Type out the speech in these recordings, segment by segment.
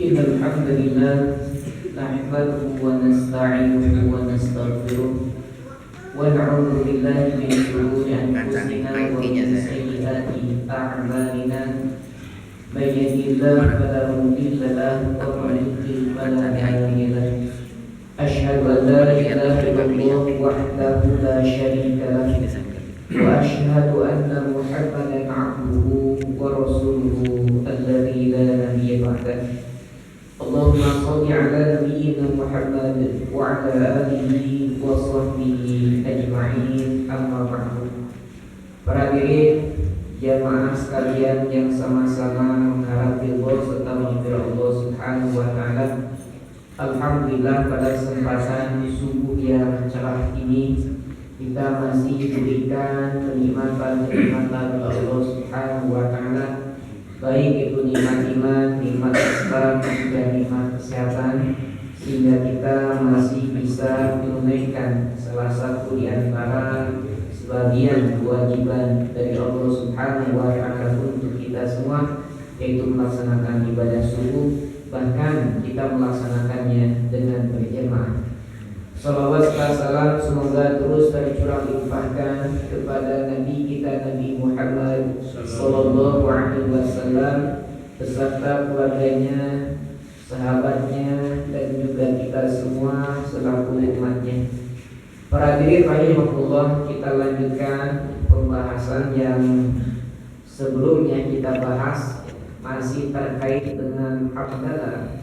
إن الحمد لله نحمده ونستعينه ونستغفره ونعوذ بالله من شرور أنفسنا ومن سيئات أعمالنا من يهده الله فلا مضل له ومن يضلل فلا هادي له أشهد أن لا إله إلا الله وحده لا شريك له وأشهد أن محمدا عبده ورسوله الذي لا نبي بعده اللهم صل على نبينا محمد وعلى آله وصحبه أجمعين أما بعد. Para hadirin jamaah sekalian yang sama-sama mengharap Allah serta menghadiri Allah Subhanahu wa taala. Alhamdulillah pada kesempatan subuh yang cerah ini kita masih diberikan kenikmatan-kenikmatan Allah Subhanahu wa taala, baik itu nikmat iman, nikmat Islam, dan nikmat kesehatan, sehingga kita masih bisa menunaikan salah satu di antara sebagian kewajiban dari Allah Subhanahu wa taala untuk kita semua, yaitu melaksanakan ibadah subuh, bahkan kita melaksanakannya dengan berjamaah. Salawat serta salam semoga terus tercurah limpahkan kepada Nabi kita Nabi Muhammad sallallahu alaihi wasallam beserta keluarganya, sahabatnya, dan juga kita semua selaku umatnya. Para hadirin rahimakumullah, kita lanjutkan pembahasan yang sebelumnya kita bahas, masih terkait dengan hamdalah,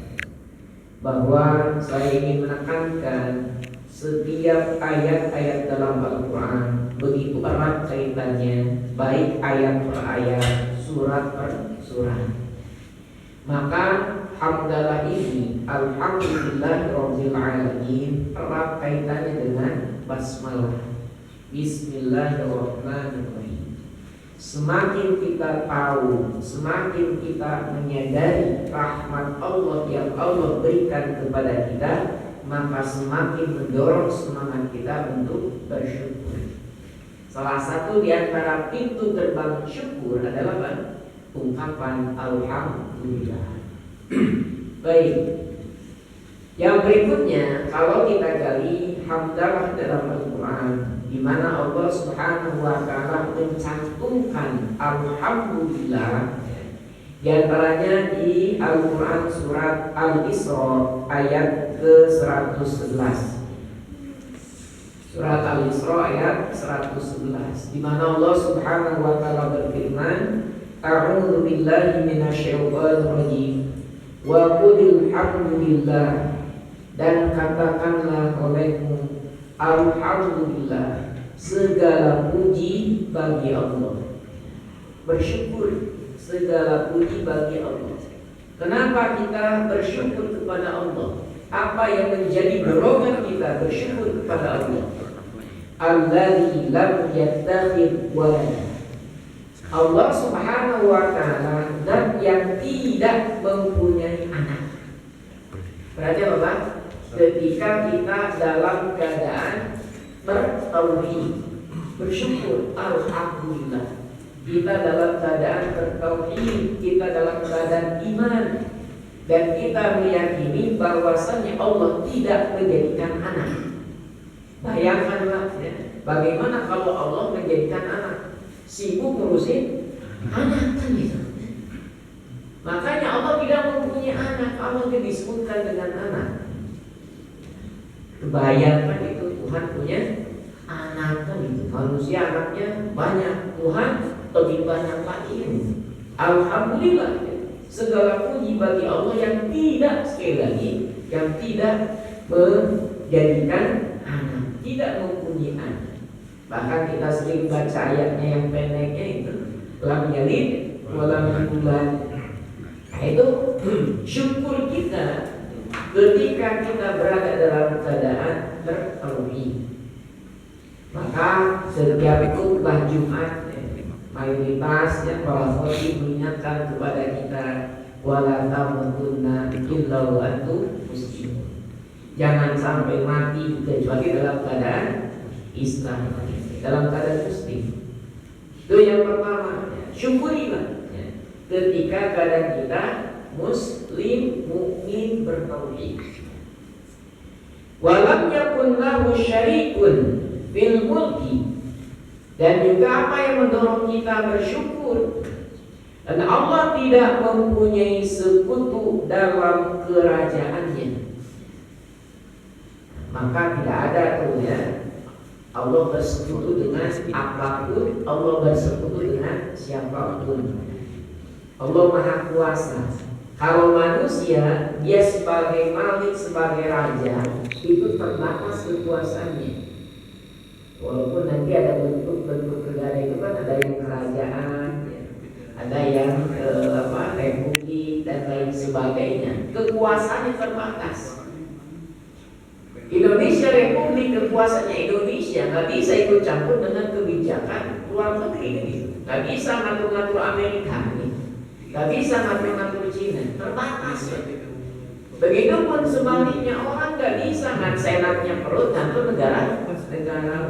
bahwa saya ingin menekankan setiap ayat-ayat dalam Al-Quran begitu erat kaitannya, baik ayat per ayat, surat per surat. Maka hamdalah ini, alhamdulillahirabbil alamin, erat kaitannya dengan basmalah, bismillahirrahmanirrahim. Semakin kita tahu, semakin kita menyadari rahmat Allah yang Allah berikan kepada kita, maka semakin mendorong semangat kita untuk bersyukur. Salah satu di antara pintu gerbang syukur adalah ungkapan alhamdulillah. Baik. Yang berikutnya, kalau kita gali hamdalah dalam Al-Quran, di mana Allah Subhanahu wa taala mencantumkan alhamdulillah, di antaranya di Al-Quran surat Al-Isra ayat ke-111. Surat Al-Isra ayat 111, di mana Allah Subhanahu wa taala berfirman, A'udzu billahi minasyaitonir rajim. Wa qulil hamdulillah, dan katakanlah olehmu alhamdulillah, segala puji bagi Allah. Bersyukur, segala puji bagi Allah. Kenapa kita bersyukur kepada Allah? Apa yang menjadi dorongan kita bersyukur kepada Allah? Alladzi lam yattakhidh walada. Allah Subhanahu wa taala zat yang tidak mempunyai anak. Berarti apa? Ketika kita dalam keadaan bertauhid, bersyukur, alhamdulillah. Kita dalam keadaan bertauhid, kita dalam keadaan iman, dan kita meyakini bahwasannya Allah tidak menjadikan anak. Bayangkanlah ya, bagaimana kalau Allah menjadikan anak, sibuk ngurusin anak kan gitu. Makanya Allah tidak mempunyai anak, Allah disebutkan dengan anak. Bayangkan itu, Tuhan punya anak kan itu. Manusia anaknya banyak, Tuhan lebih banyak lagi. Alhamdulillah, segala puji bagi Allah yang tidak, sekali lagi, yang tidak menjadikan anak, tidak mempunyai anak. Bahkan kita sering baca ayatnya yang pendeknya itu, lam yalid wa lam yulad. Nah, itu syukur kita ketika kita berada dalam keadaan bertauhid. Maka setiap khutbah Jumat, mayoritas yang para khotib mengingatkan kepada kita, wala tamutunna illa wa antum muslimun. Jangan sampai mati kecuali dalam keadaan Islam, dalam keadaan muslim. Itu yang pertama. Syukurilah ketika keadaan kita muslim, mukmin, bertauhid. Walam yakun lahu syarikun fil mulki, dan juga apa yang mendorong kita bersyukur, dan Allah tidak mempunyai sekutu dalam kerajaannya. Maka tidak ada tuh ya Allah bersekutu dengan apapun, Allah bersekutu dengan siapapun. Allah Maha Kuasa. Kalau manusia, dia sebagai malik, sebagai raja, itu terbatas kekuasaannya. Walaupun nanti ada bentuk-bentuk negara itu kan, ada yang kerajaan, ada yang republik dan lain sebagainya. Kekuasaannya terbatas. Indonesia Republik, kekuasaannya Indonesia, nggak bisa ikut campur dengan kebijakan luar negeri ini. Nggak bisa ngatur-ngatur Amerika ini. Gak bisa ngatur-ngatur Cina, terbatas. Begitupun sebaliknya, orang gak bisa senatnya perlu ngatur negara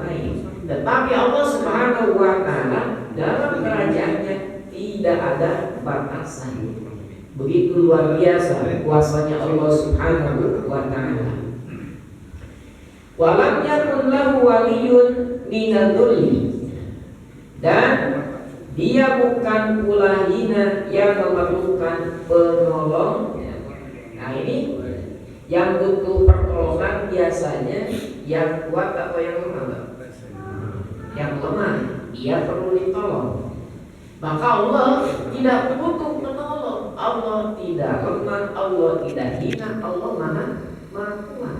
lain. Tetapi Allah Subhanahu wa Ta'ala dalam kerajaannya tidak ada batasan. Begitu luar biasa kuasanya Allah Subhanahu wa Ta'ala. Walam yakun lahu waliyun minadulli, dan dia bukan pula hina yang memerlukan penolong. Nah ini yang butuh pertolongan biasanya yang kuat atau yang lemah? Yang lemah, ia perlu ditolong. Maka Allah tidak butuh penolong. Allah tidak lemah, Allah tidak hina, Allah maha kuat.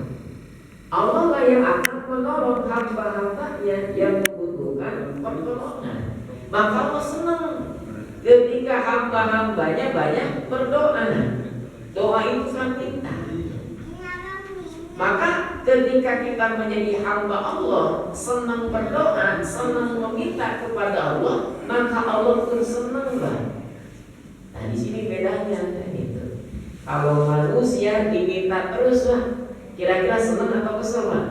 Allah lah yang akan menolong hamba-hambanya yang membutuhkan pertolongan. Maka Allah senang ketika hamba-hambanya banyak berdoa. Doa itu kan minta. Maka ketika kita menjadi hamba Allah, senang berdoa, senang meminta kepada Allah, maka Allah pun senang lah. Nah di sini bedanya kan itu. Kalau manusia diminta terus lah, kira-kira senang atau kesel lah?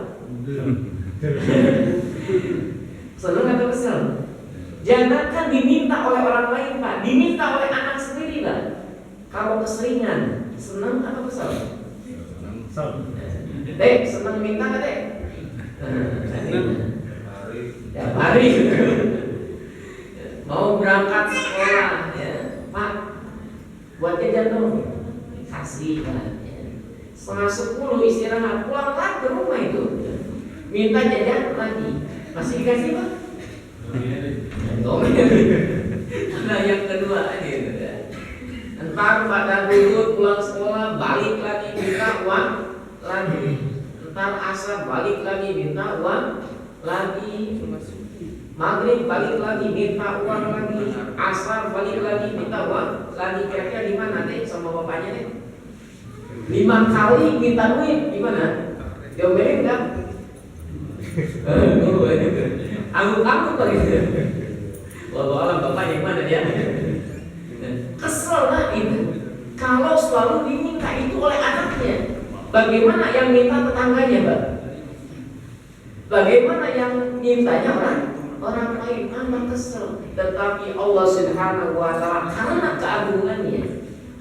Senang atau kesel? Jangankan diminta oleh orang lain Pak, diminta oleh anak sendiri Pak. Kalau keseringan, senang atau kesel? Senang. Dek, senang minta nggak Dek? Tiap hari. Mau berangkat sekolah, ya Pak, buat jajan dong. Kasih Pak. 9:30 istirahat, pulang lagi ke rumah itu. Minta jajan lagi, masih dikasih Pak? Nah yang kedua gitu ya. Entar pada dulu pulang sekolah balik lagi minta uang lagi. Entar asar balik lagi minta uang lagi. Maghrib balik lagi minta uang lagi. Asar balik lagi minta uang lagi. Kira-kira di mana nih sama bapaknya nih? 5 kali minta duit gimana? Diomelin enggak? Angguk-angguk lagi. Wallahu alam bapaknya gimana ya? Kesel lah itu. Kalau selalu diminta itu oleh anaknya, bagaimana yang minta tetangganya, Pak? Bagaimana yang mintanya orang lain? Tambah kesel. Tetapi Allah Subhanahu wa Ta'ala karena keagungannya,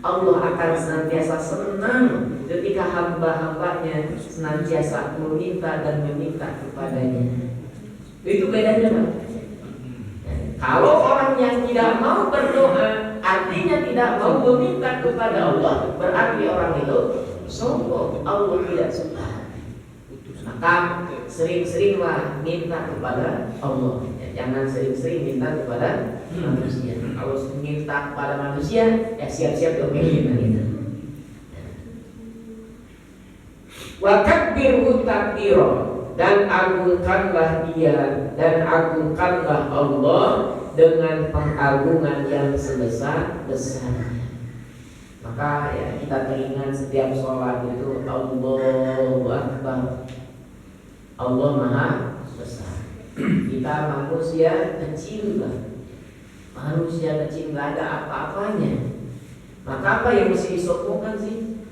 Allah akan senantiasa senang ketika hamba-hambanya senantiasa meminta dan meminta kepadanya. Itu bedanya Pak. Kalau orang yang tidak mau berdoa, artinya tidak mau meminta kepada Allah, berarti orang itu sombong. Allah tidak suka. Maka sering-seringlah minta kepada Allah. Jangan sering-sering minta kepada manusia. Kalau minta kepada manusia, ya siap-siap diomelin gitu. Wa kabbirhu takbira, dan agungkanlah dia, dan agungkanlah Allah dengan pengagungan yang sebesar-besarnya. Maka ya kita teringat setiap sholat itu Allahu Akbar, Allah Maha Besar. Kita manusia kecil lah, manusia kecil nggak ada apa-apanya. Maka apa yang mesti disombongkan sih?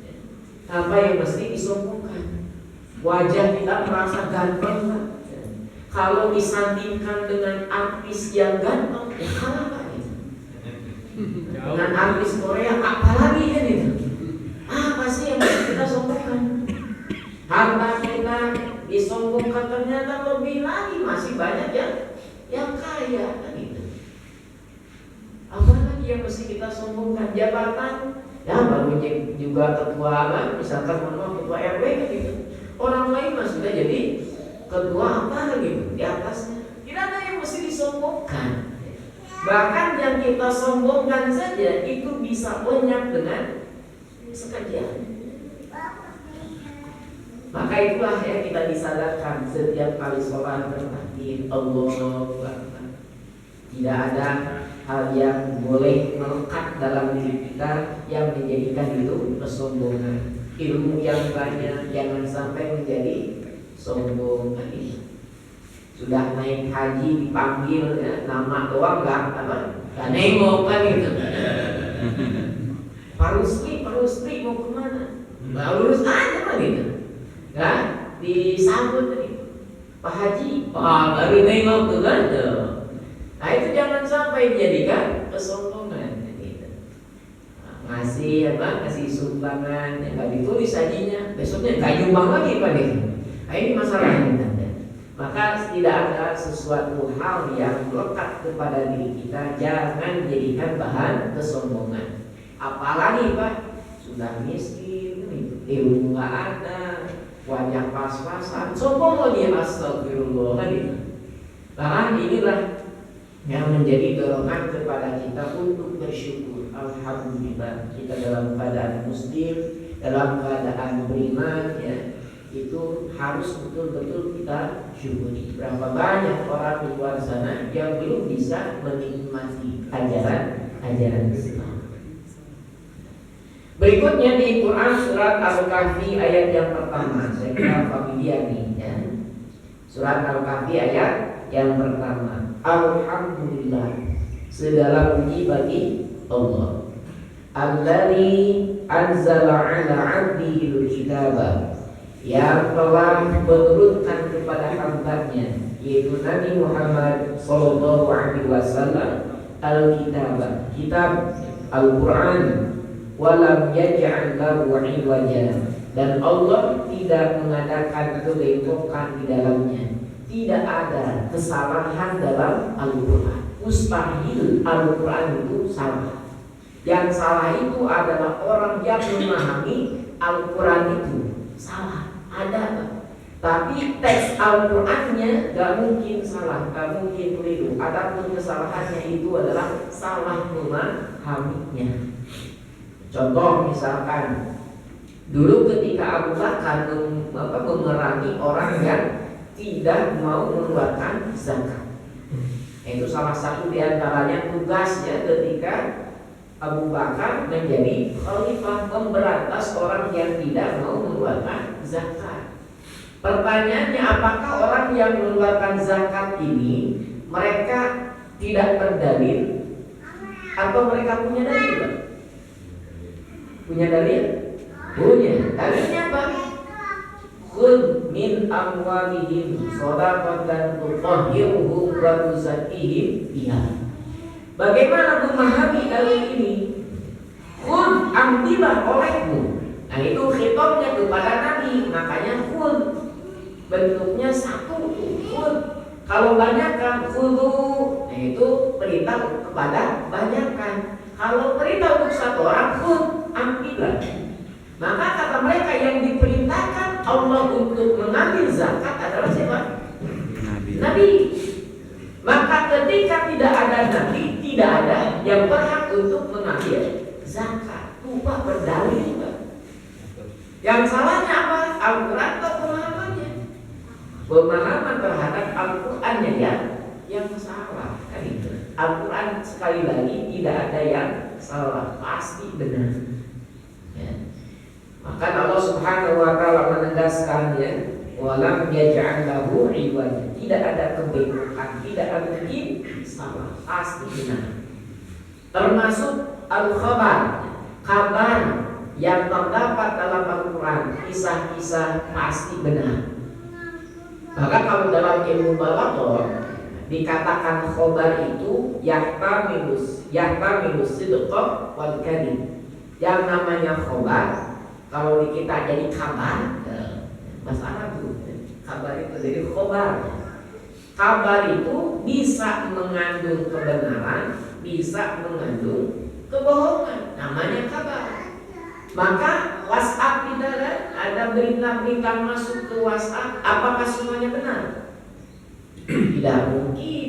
Apa yang mesti disombongkan? Wajah kita merasa ganteng kan? Kalau disandingkan dengan artis yang ganteng, ya kalah Pak. Dengan artis Korea apalagi kan itu? Apa sih yang harus kita sombongkan? Harta kita disombongkan, ternyata lebih lagi masih banyak yang kaya kan itu. Apalagi yang mesti kita sombongkan? Jabatan, ya baru juga ketua apa? Misalkan ketua RW kan gitu. Orang lain masih sudah jadi ketua apa gitu di atasnya. Tidak ada yang mesti disombongkan. Bahkan yang kita sombongkan saja itu bisa lenyap dengan sekejap. Maka itulah yang kita disadarkan setiap kali sholat bertakbir Allahu Akbar. Tidak ada hal yang boleh melekat dalam diri kita yang menjadikan itu kesombongan. Ilmu yang banyak jangan sampai menjadi sombong. Sudah naik haji dipanggil ya, nama doang gak nengok kan gitu. Pak Rusli mau kemana? Nggak lurus aja kan gitu. Kan disambut tadi Pak Haji, baru nengok tuh kan. Nah itu jangan sampai dijadikan kesombongan gitu. Ngasih sumbangan yang nggak ditulis hajinya, besoknya nggak nyumbang lagi Pak gitu. Nah ini masalahnya. Maka tidak ada sesuatu hal yang melekat kepada diri kita, jangan jadikan bahan kesombongan. Apalagi Pak, sudah miskin, ilmu nggak ada, wajah pas-pasan, sombong lagi, astagfirullah. Bahkan inilah yang menjadi dorongan kepada kita untuk bersyukur. Alhamdulillah kita dalam keadaan muslim, dalam keadaan beriman ya. Itu harus betul-betul kita syukuri. Berapa banyak orang di luar sana yang belum bisa menikmati ajaran Islam. Berikutnya di Quran surat Al-Kahfi ayat yang pertama. Saya kira familiar nih ya. Surat Al-Kahfi ayat yang pertama. Alhamdulillah, segala puji bagi Allah. Alladzi anzala 'ala 'abdihi al-kitaba, yang telah menurunkan kepada hambanya yaitu Nabi Muhammad sallallahu alaihi wasallam al-kitab, kitab Al-Qur'an, walam yaj'al lahu 'iwaja, dan Allah tidak mengadakan kebengkokan di dalamnya. Tidak ada kesalahan dalam Al-Qur'an. Mustahil Al-Qur'an itu salah. Yang salah itu adalah orang yang memahami Al-Qur'an itu salah. Ada, tapi teks Al-Qur'annya gak mungkin salah, gak mungkin keliru. Adapun kesalahannya itu adalah salah memahaminya. Contoh misalkan dulu ketika Abu Bakar memerangi orang yang tidak mau mengeluarkan zakat, itu salah satu diantaranya tugasnya ketika Abu Bakar menjadi khalifah, memberantas orang yang tidak mau mengeluarkan zakat. Pertanyaannya, apakah orang yang mengeluarkan zakat ini mereka tidak berdalil atau mereka punya dalil? Punya dalil? Punya. Dalilnya apa? Khudh min amwalihim shadaqatan tutahhiruhum wa tuzakkihim biha. Bagaimana memahami dalil ini? Khudh, ambillah olehmu. Nah itu khitabnya kepada Nabi, makanya khudh. Bentuknya satu, khudh. Kalau banyakkan khudhu, nah itu perintah kepada banyakkan. Kalau perintah untuk satu orang, khudh, ambillah. Maka kata mereka yang diperintahkan Allah untuk mengambil zakat adalah siapa? Nabi. Maka ketika tidak ada Nabi, tidak ada yang berhak untuk mengambil zakat. Lupa berdalil. Yang salahnya apa? Al-Quran atau pemahamannya? Pemahaman terhadap Al-Qurannya yang salah. Al-Quran sekali lagi tidak ada yang salah, pasti benar. Ya. Maka Allah Subhanahu wa taala menegaskannya, walam yaj'al lahu 'iwaja. Tidak ada kebengkokan, tidak ada mungkin salah, pasti benar. Termasuk al-khabar, kabar yang terdapat dalam Al-Quran, kisah-kisah pasti benar. Maka kalau dalam ilmu balaghah dikatakan khobar itu yahtamilu sidqa wal kadhib. Yang namanya khobar kalau di kita jadi kabar, bahasa Arab tuh. Kabar itu jadi khobar. Kabar itu bisa mengandung kebenaran, bisa mengandung kebohongan. Namanya kabar. Maka WhatsApp kita kan ada berita-berita masuk ke WhatsApp, apakah semuanya benar? Tidak mungkin.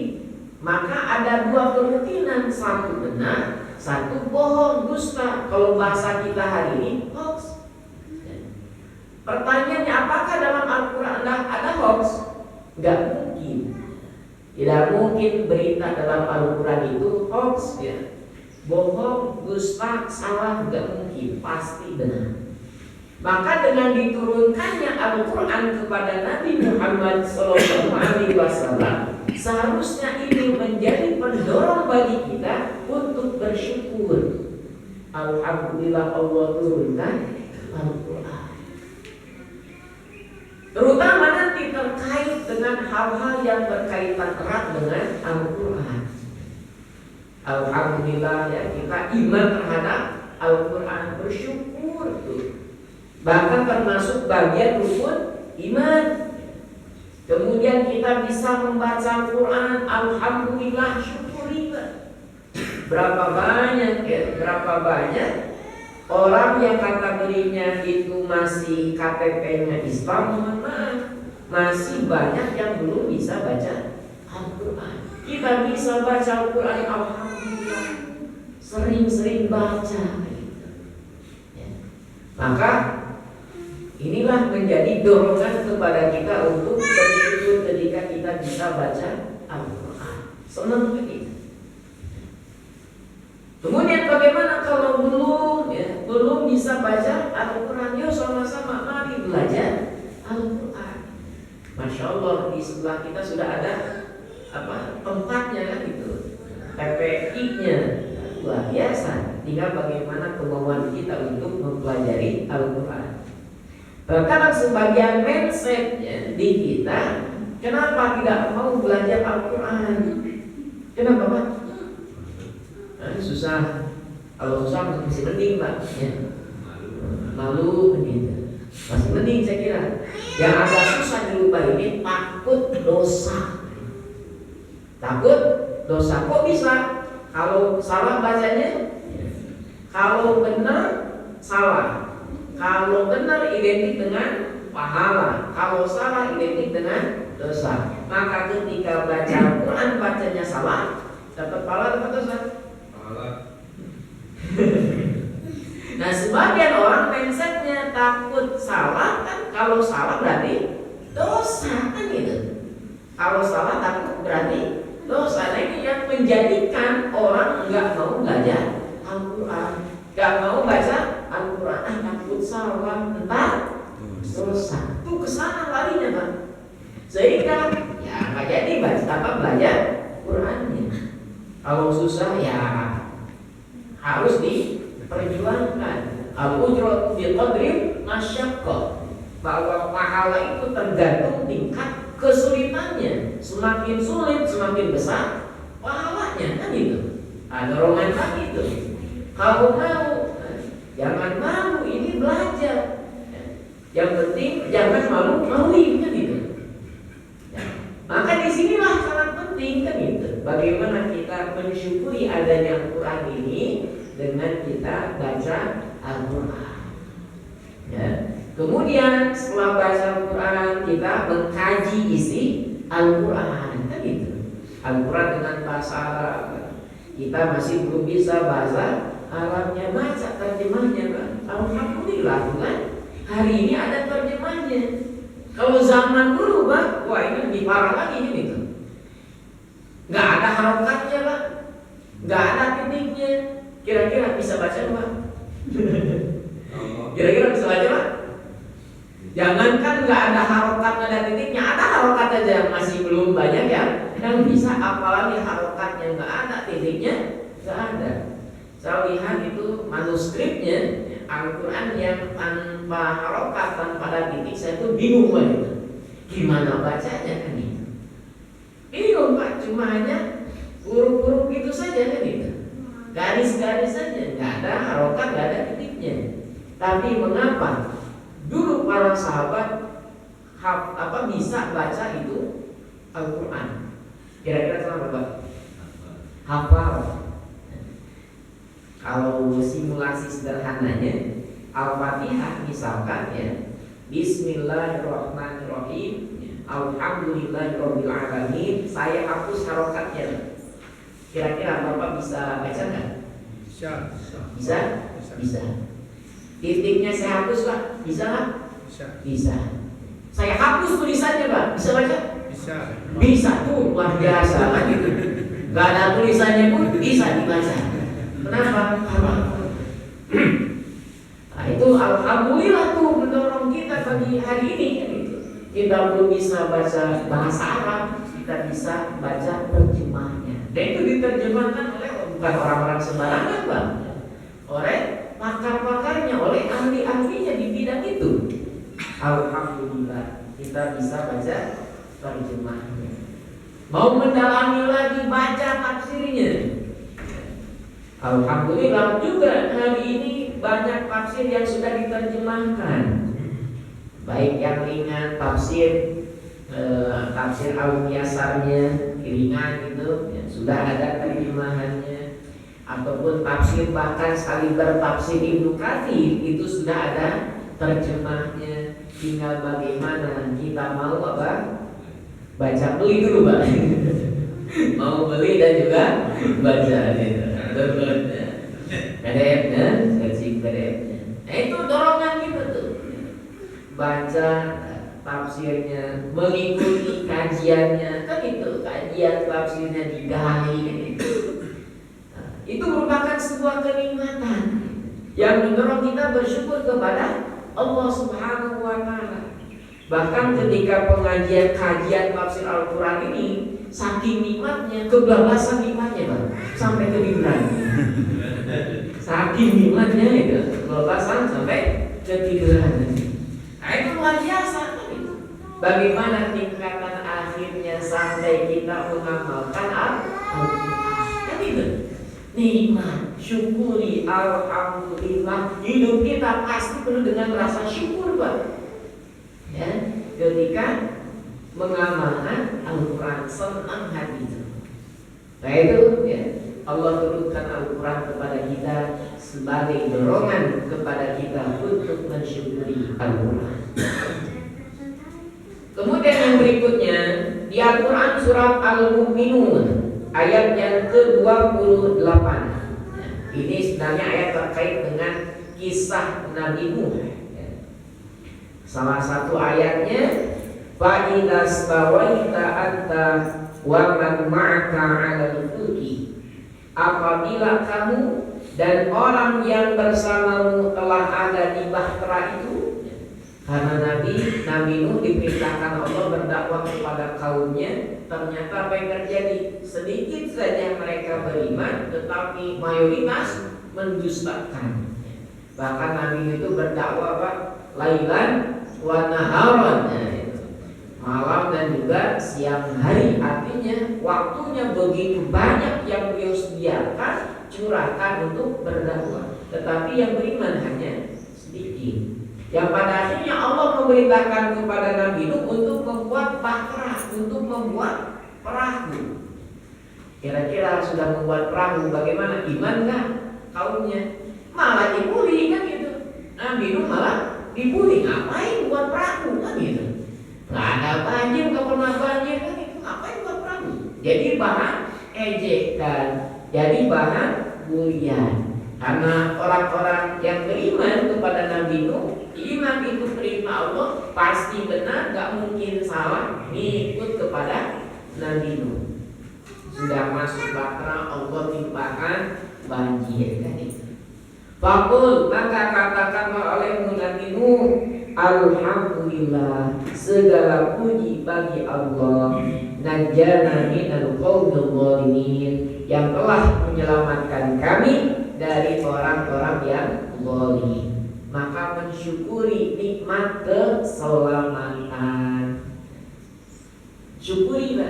Maka ada dua kemungkinan, satu benar, satu bohong, dusta. Kalau bahasa kita hari ini hoax. Pertanyaannya, apakah dalam Al-Quran ada hoax? Enggak mungkin. Tidak mungkin berita dalam Al-Quran itu hoax ya. Bohong, dusta, salah, enggak mungkin, pasti benar. Maka dengan diturunkannya Al-Quran kepada Nabi Muhammad SAW, seharusnya ini menjadi pendorong bagi kita untuk bersyukur. Alhamdulillah Allah turunkan Al-Quran. Terutama nanti terkait dengan hal-hal yang berkaitan erat dengan Al-Quran. Alhamdulillah ya, kita iman terhadap Al-Quran, bersyukur tuh. Bahkan termasuk bagian rukun iman. Kemudian kita bisa membaca Al-Quran, alhamdulillah, syukurillah. Berapa banyak orang yang kategorinya itu masih KTP-nya Islam, mohon maaf, masih banyak yang belum bisa baca Al-Quran. Kita bisa baca Al-Quran, alhamdulillah, sering-sering baca. Maka inilah menjadi dorongan kepada kita untuk bersyukur ketika kita bisa baca Al-Quran. Senang kita. Kemudian bagaimana kalau belum bisa baca Al-Quran? Yuk sama-sama mari belajar Al-Quran. Masya Allah, di sebelah kita sudah ada tempatnya kan gitu, PPI-nya luar biasa. Tinggal bagaimana kemauan kita untuk mempelajari Al-Quran. Bahkan sebagian mindsetnya di kita, kenapa tidak mau belajar Al-Quran? Kenapa Pak? Susah. Kalau susah masih mending Pak ya. Malu gitu. Masih mending saya kira. Yang agak susah dirubah ini takut dosa. Takut dosa. Kok bisa? Kalau salah bacanya, kalau benar salah. Kalau benar identik dengan pahala, kalau salah identik dengan dosa. Maka ketika baca Al-Quran bacanya salah, dapat pahala, dapat dosa? Pahala. Nah, sebagian orang mindsetnya takut salah kan, kalau salah berarti dosa kan gitu. Kalau salah takut berarti dosa. Nah, ini yang menjadikan orang nggak mau belajar Al-Quran, nggak mau baca Al-Quran, takut salah, entar dosa. Itu kesana larinya Pak. Sehingga ya nggak jadi belajar Qurannya. Kalau susah ya harus diperjuangkan. Al-ujratu bi qadri masyaqqah. Bahwa pahala itu tergantung tingkat kesulitannya. Semakin sulit, semakin besar pahalanya kan itu. Dorongan tadi itu. Kalau mau, jangan malu, ini belajar. Yang penting jangan malu-maluin kan itu. Maka disinilah sangat penting kan itu. Bagaimana kita mensyukuri adanya Al-Quran ini dengan kita baca Al-Quran. Ya. Kemudian setelah baca Al-Quran kita mengkaji isi Al-Quran kan itu. Al-Quran dengan bahasa Arab. Kita masih belum bisa bahasa Arabnya, baca terjemahnya Pak. Alhamdulillah kan hari ini ada terjemahnya. Kalau zaman dulu Pak, wah ini lebih parah lagi ini tuh. Nggak ada harokatnya Pak, nggak ada titiknya. Kira-kira bisa baca Pak? Kira-kira bisa baca Pak? Jangankan nggak ada harokat, nggak ada titiknya, ada harokat aja yang masih belum banyak yang bisa, apalagi harokatnya nggak ada, titiknya nggak ada. Saya lihat itu manuskripnya Al-Quran yang tanpa harokat, tanpa ada titik, saya tuh bingung banget. Gimana bacanya kan itu? Bingung Pak, cuma cuma hanya huruf-huruf gitu saja kan gitu. Garis-garis saja, nggak ada harokat, nggak ada titiknya. Tapi mengapa dulu para sahabat bisa baca itu Al-Quran? Kira-kira kenapa Pak? Hafal. Kalau simulasi sederhananya, Al-Fatihah misalkan ya, Bismillahirrahmanirrahim, Alhamdulillahirrahmanirrahim, saya hapus harokatnya. Kira-kira Bapak bisa baca nggak? Bisa? Bisa. Titiknya saya hapus Pak, bisa nggak? Bisa. Saya hapus tulisannya Pak, bisa baca? Bisa tuh, luar biasa kan gitu. Gak ada tulisannya pun bisa dibaca. Kenapa? Nah itu alhamdulillah tuh mendorong kita bagi hari ini kan gitu. Kita belum bisa baca bahasa Arab, kita bisa baca terjemahnya. Dan itu diterjemahkan oleh bukan orang-orang sembarangan Bang, oleh pakar-pakarnya, oleh ahli-ahlinya di bidang itu. Alhamdulillah kita bisa baca terjemahnya. Mau mendalami lagi baca tafsirnya. Alhamdulillah juga hari ini banyak tafsir yang sudah diterjemahkan. Baik yang ringan tafsir Al-Muyassarnya ringan gitu ya, sudah ada terjemahannya, ataupun tafsir bahkan sekali bertafsir Ibnu Katsir itu sudah ada terjemahnya. Tinggal bagaimana kita mau apa? Baca beli dulu Pak. Mau beli dan juga baca gitu. PDF-nya, searching PDF-nya. Nah itu dorongan kita tuh. Baca tafsirnya, mengikuti kajiannya, kan itu kajian tafsirnya digali kan itu. Nah, itu merupakan sebuah kenikmatan yang mendorong kita bersyukur kepada Allah Subhanahu wa Ta'ala. Bahkan ketika pengajian kajian tafsir Al-Quran ini, saking nikmatnya, kebablasan nikmatnya Bang, sampai ketiduran. Saking nikmatnya itu, kebablasan sampai ketiduran. Nah itu luar biasa kan itu. Bagaimana tingkatan akhirnya sampai kita mengamalkan Al-Quran. Kan itu nikmat, syukuri, alhamdulillah. Hidup kita pasti penuh dengan rasa syukur Pak. Ya, ketika mengamalkan Al-Quran, senang hati itu. Nah itu ya, Allah turunkan Al-Quran kepada kita sebagai dorongan kepada kita untuk mensyukuri Al-Quran. Kemudian yang berikutnya di Al-Quran surat Al-Mu'minun ayat yang ke-28. Ini sebenarnya ayat terkait dengan kisah Nabi Nuh. Salah satu ayatnya, fa idastawaita anta wa man ma'aka 'alal fulki. Apabila kamu dan orang yang bersamamu telah ada di bahtera itu. Karena Nabi Nuh diperintahkan Allah berdakwah kepada kaumnya, ternyata apa yang terjadi? Sedikit saja mereka beriman, tetapi mayoritas mendustakan. Bahkan Nabi Nuh itu berdakwah Pak, lailan wa naharan, malam dan juga siang hari. Artinya waktunya begitu banyak yang beliau sediakan, curahkan untuk berdakwah. Tetapi yang beriman hanya sedikit. Yang pada akhirnya Allah memerintahkan kepada Nabi Nuh untuk membuat bahtera, untuk membuat perahu. Kira-kira sudah membuat perahu, bagaimana? Iman nggak kaumnya? Malah dibully kan gitu. Nabi Nuh malah dibully, ngapain buat perahu kan gitu. Nggak ada banjir, nggak pernah banjir kan gitu. Ngapain buat perahu? Jadi bahan ejekan, jadi bahan bulian. Karena orang-orang yang beriman kepada Nabi Nuh, iman itu perintah Allah, pasti benar, gak mungkin salah, ngikut kepada Nabi Nuh. Sudah masuk bahtera, Allah timpakan banjir kan itu. Fakul, maka katakanlah olehmu Nabi Nuh, alhamdulillah, segala puji bagi Allah, najjana minal qaumil zalimin, yang telah menyelamatkan kami dari orang-orang yang zalim. Maka mensyukuri nikmat keselamatan. Syukuri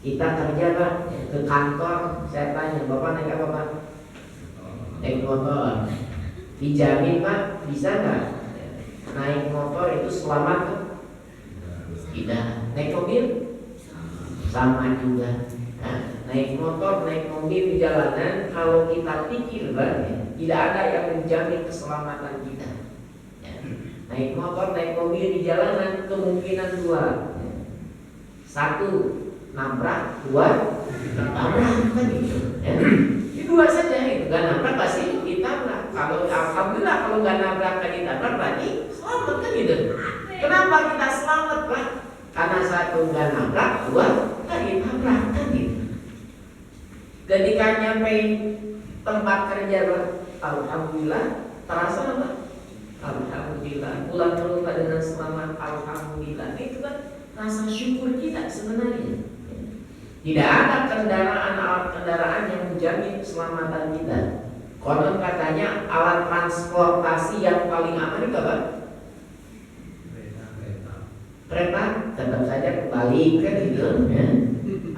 Kita kerja Pak, ke kantor, saya tanya, Bapak naik apa Pak? Naik motor. Dijamin Pak, bisa nggak? Naik motor itu selamat Pak? Tidak. Naik mobil? Sama juga. Nah, naik motor, naik mobil di jalanan, kalau kita pikir Pak, tidak ada yang menjamin keselamatan kita. Naik motor, naik mobil di jalanan kemungkinan dua. Satu, nabrak. Dua, ditabrak kan gitu. Ini dua saja itu. Gak nabrak pasti ditabrak. Kalau alhamdulillah kalau gak nabrak kan ditabrak berarti selamat kan gitu. Kenapa kita selamat Pak? Karena satu gak nabrak, dua gak ditabrak kan gitu. Ketika nyampe tempat kerja Pak, alhamdulillah terasa Pak. Alhamdulillah, pulang ke rumah dengan selamat, alhamdulillah. Itu kan rasa syukur kita sebenarnya. Tidak ada kendaraan yang menjamin keselamatan kita. Konon katanya alat transportasi yang paling aman itu apa? Kereta. Tetap saja kembali kan gitu ya.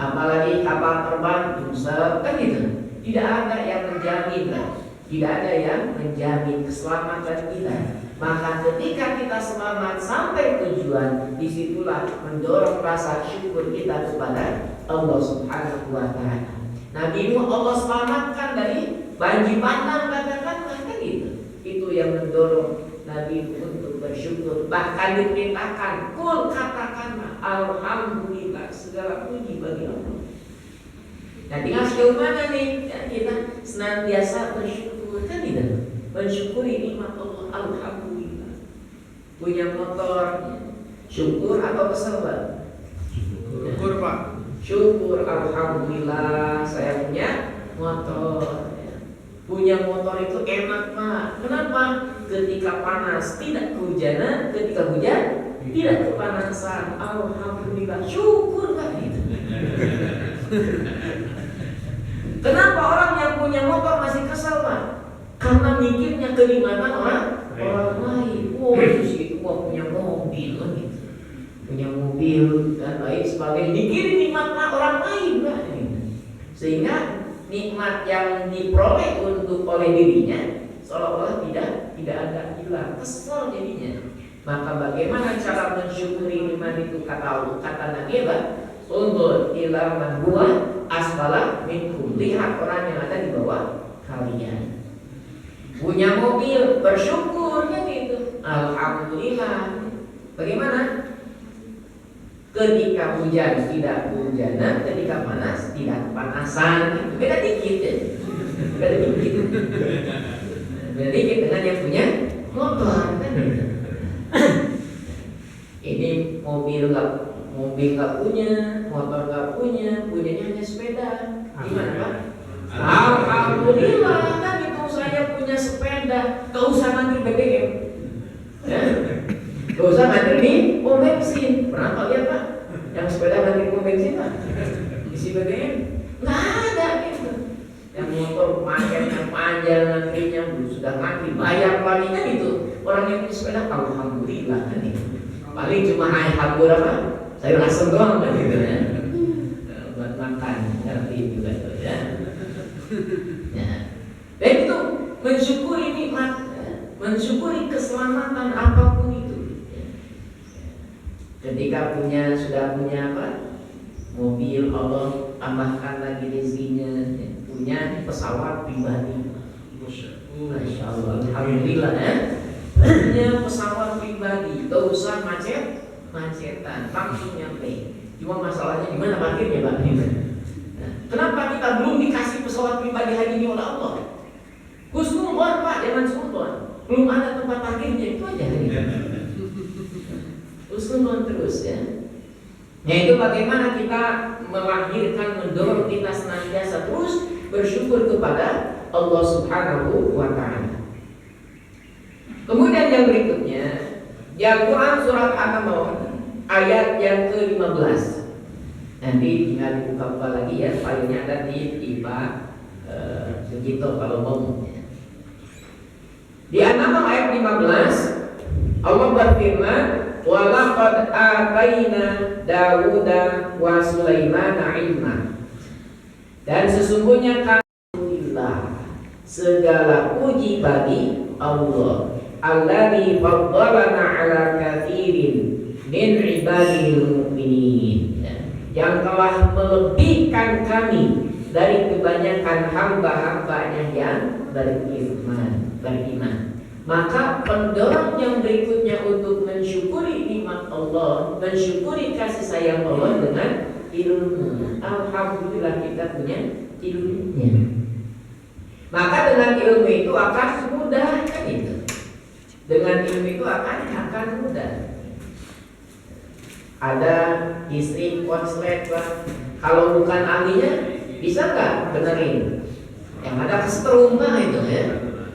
Apalagi kapal terbang bisa kan gitu. Tidak ada yang menjamin kan? Tidak ada yang menjamin keselamatan kita. Maka ketika kita selamat sampai tujuan, disitulah mendorong rasa syukur kita kepada Allah Subhanahu wa Ta'ala. Nabi Nuh Allah selamatkan dari banjir bandang katakanlah kan itu. Itu yang mendorong Nabi Nuh untuk bersyukur. Bahkan diperintahkan, kul katakanlah alhamdulillah, segala puji bagi Allah. Nah tinggal sejauh mana nih ya, kita senantiasa bersyukur kan gitu. Mensyukuri nikmat Allah, alhamdulillah. Punya motor, syukur atau kesel Pak? Syukur Pak. Syukur, alhamdulillah saya punya motor. Punya motor itu enak Pak. Kenapa? Ketika panas tidak kehujanan, ketika hujan tidak kepanasan. Alhamdulillah, syukur Pak gitu. Kenapa orang yang punya motor masih kesal Pak? Karena mikirnya kenikmatan orang lain. Oh itu punya mobil kan gitu. Punya mobil dan lain sebagainya. Mikirin nikmat orang lain Pak. Sehingga nikmat yang diperoleh oleh dirinya seolah-olah tidak ada hilang. Kesal jadinya. Maka bagaimana cara mensyukuri nikmat itu kata Nabi Pak? Undur ila man huwa asfala minkum. Lihat orang yang ada di bawah kalian. Punya mobil, bersyukur kan itu. Alhamdulillah. Bagaimana? Ketika hujan tidak hujanan, ketika panas tidak kepanasan. Beda dikit ya. Beda dikit. Beda dikit dengan yang punya motor kan. Ini mobil nggak punya, motor nggak punya, punyanya hanya sepeda. Gimana Pak? Alhamdulillah kan itu saya punya sepeda, gak usah ngantri BBM, ya? Gak usah ngantri di pom bensin. Pernah Pak lihat Pak? Yang sepeda ngantri pom bensin Pak? Isi BBM? Nggak ada gitu. Yang motor macetnya panjang ngantrinya, sudah ngantri bayar lagi kan itu. Orang yang punya sepeda, alhamdulillah kan itu. Paling cuma air habur apa? Sayur asem doang kan gitu ya. Buat makan, ngerti juga tuh ya. Ya. Dan itu mensyukuri nikmat, mensyukuri keselamatan apapun itu. Ketika sudah punya apa? Mobil, Allah tambahkan lagi rezekinya. Punya pesawat pribadi. Masya Allah, alhamdulillah ya. Punya pesawat pribadi, gak usah macetan, langsung nyampe. Cuma masalahnya gimana parkirnya Pak? Nah, kenapa kita belum dikasih pesawat pribadi hari ini oleh Allah? Husnuzon Pak, jangan suudzon. Belum ada tempat parkirnya, itu aja. Husnuzon terus ya. Yaitu bagaimana kita melahirkan, mendorong kita senantiasa terus bersyukur kepada Allah Subhanahu wa Ta'ala. Kemudian yang berikutnya, Al-Quran surat An-Naml ayat yang ke-15. Nanti tinggal dibuka lagi ya, filenya ada di IPA begitu kalau mau. Di An-Naml ayat 15 Allah berfirman, Walaqad ataina Dawuda wa Sulaimana ilma. Dan sesungguhnya alhamdulillah, segala puji bagi Allah alladzi faddalana ala katsirin min ibadil mu'minin, yang telah melebihkan kami dari kebanyakan hamba-hambanya yang beriman. Maka pendorong yang berikutnya untuk mensyukuri nikmat Allah, mensyukuri kasih sayang Allah dengan ilmu. Alhamdulillah kita punya ilmunya. Maka dengan ilmu itu akan mudah, kan itu. Dengan ilmu itu akan mudah. Ada istri konslet, kalau bukan ahlinya bisa nggak benerin? Yang ada kesetrum itu ya.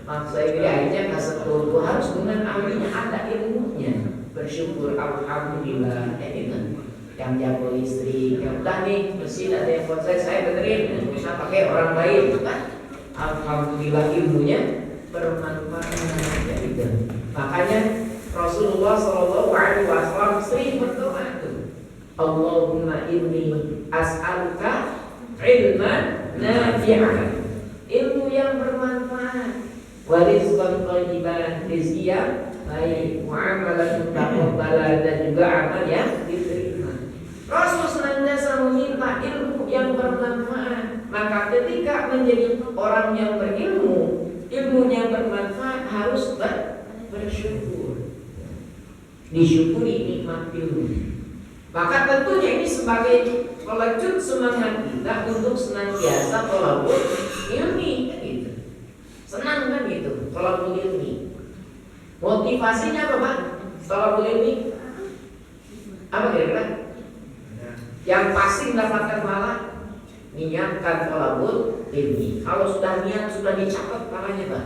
Maksud saya akhirnya kesetrum itu harus dengan ahlinya, ada ilmunya. Bersyukur alhamdulillah itu. Yang jago listrik, yang udah nih mesin ada yang konslet saya benerin, nggak usah pakai orang lain, kan? Alhamdulillah ilmunya bermanfaat ya itu. Makanya Rasulullah SAW sering berdoa tuh, Allahumma inni as'aluka ilman nafi'an, ilmu yang bermanfaat, wa rizqan thayyiban, rezeki yang baik, muamalah mutaqabbalah, dan juga amal yang diterima. Rasul senantiasa meminta ilmu yang bermanfaat. Maka ketika menjadi orang yang berilmu, ilmunya bermanfaat, harus bersyukur, disyukuri nikmat ilmu. Maka tentunya ini sebagai pelecut semangat kita untuk senantiasa thalabul ilmi, gitu. Senang kan gitu, thalabul ilmi. Motivasinya apa, Pak? Thalabul ilmi apa kira-kira? Yang pasti mendapatkan pahala, niatkan thalabul ilmi. Kalau sudah niat, sudah dicatat pahalanya, Pak.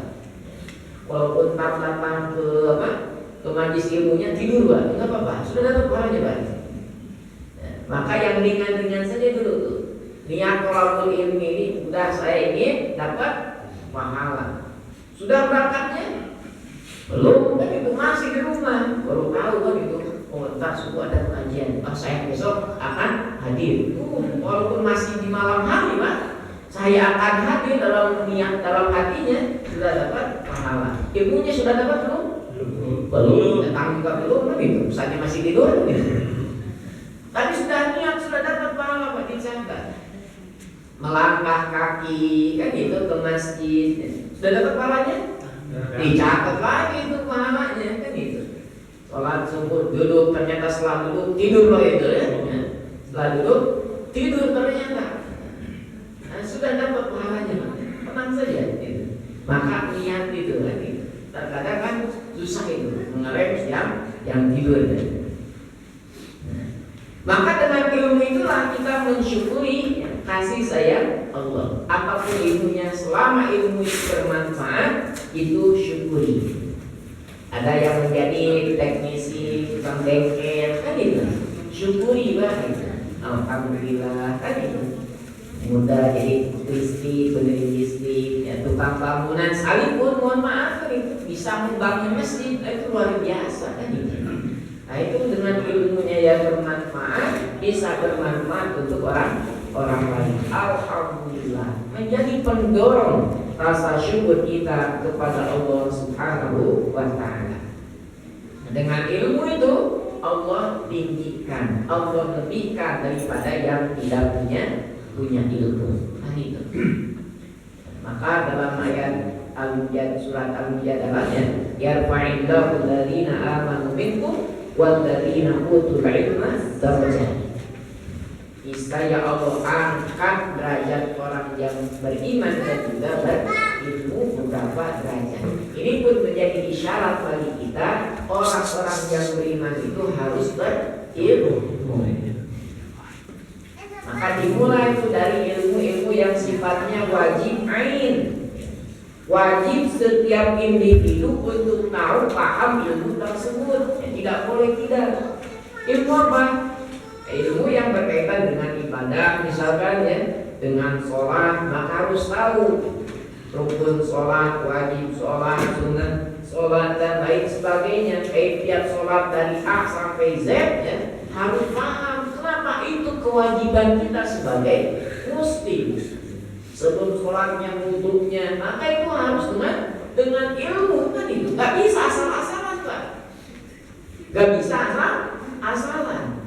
Walaupun datang ke majlis ilmunya tidur, Pak, enggak apa-apa, sudah dapat pahalanya, Pak. Maka yang ringan-ringan saja dulu tuh. Niat thalabul ilmi ini sudah saya ingin dapat pahala. Sudah berangkatnya? Belum, kan itu masih di rumah. Baru tahu kan itu, oh entar subuh ada pengajian, saya besok akan hadir. Walaupun masih di malam hari, Pak, saya akan hadir dalam niat, dalam hatinya sudah dapat pahala. Ilmunya sudah dapat belum? Belum. Datang juga belum, kan itu. Misalnya masih tidur, gitu. Tapi sudah niat, sudah dapat pahala, Pak, dicatat. Melangkah kaki, kan gitu, ke masjid, sudah dapat pahalanya? Dicatat lagi itu pahalanya, kan gitu. Sholat subuh duduk, ternyata setelah duduk tidur loh itu ya. Setelah duduk tidur ternyata. Nah, sudah dapat pahalanya, Pak. Tenang saja gitu. Maka niat itu kan gitu. Terkadang kan susah itu mengerem yang tidur ya. Maka dengan ilmu itulah kita mensyukuri kasih sayang Allah. Apapun ilmunya, selama ilmu itu bermanfaat, itu syukuri. Ada yang menjadi teknisi, tukang bengkel, kan itu. Syukuri banget. Alhamdulillah, kan itu. Mudah jadi listrik, benerin listrik, ya, tukang bangunan sekalipun, mohon maaf, kan itu bisa membangun masjid, itu luar biasa, kan itu. Nah itu dengan ilmunya yang bermanfaat, bisa bermanfaat untuk orang lain. Alhamdulillah, menjadi pendorong rasa syukur kita kepada Allah Subhanahu wa ta'ala. Dengan ilmu itu Allah tinggikan, Allah lebihkan daripada yang tidak punya ilmu. Nah itu. Maka dalam ayat Al-Mujad, surat Al-Mujad dalamnya, yarfa'illahu alladhina amanu minkum walladzina utul ilma darajat. Niscaya Allah angkat derajat orang yang beriman dan juga berilmu beberapa derajat. Ini pun menjadi isyarat bagi kita, orang-orang yang beriman itu harus berilmu. Maka dimulai itu dari ilmu-ilmu yang sifatnya wajib ain. Wajib setiap individu untuk tahu, paham ilmu tersebut. Tidak boleh tidak. Ilmu apa? Ilmu yang berkaitan dengan ibadah, misalkan ya, dengan sholat, maka harus tahu rukun sholat, wajib sholat, sholat dan lain sebagainya, kaifiat sholat dari A sampai Z ya, harus paham kenapa itu kewajiban kita sebagai muslim. Sebelum sholatnya, wudhunya, maka itu harus dengan ilmu kan itu. Gak bisa asal-asalan kan? Gak bisa asal-asalan.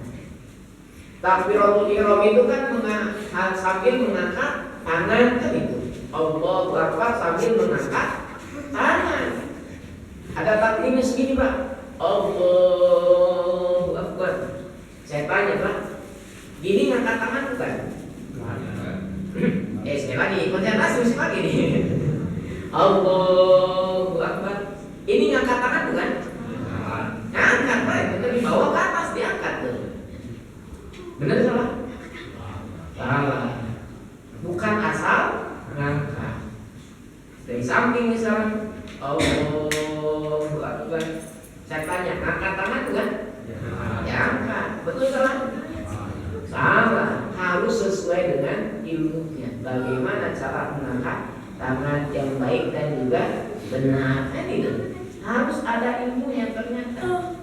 Takbiratul ihram itu kan sambil mengangkat tangan kan itu. Allahu Akbar sambil mengangkat tangan. Ada takbirnya segini Pak. Allahu Akbar. Saya tanya Pak, gini ngangkat tangan bukan? Sekali lagi, konsentrasi musik lagi nih. Allahu Akbar. Ini ngangkat tangan bukan? Ngangkat Pak, itu dibawa ke atas, diangkat tuh. Benar salah? Salah. Bukan asal ngangkat. Dari samping misalnya, Allahu Akbar. Saya tanya, ngangkat tangan bukan? Ya angkat. Betul salah? Salah. Harus sesuai dengan ilmunya. Bagaimana cara mengangkat tangan yang baik dan juga benar. Kan itu harus ada ilmunya ternyata.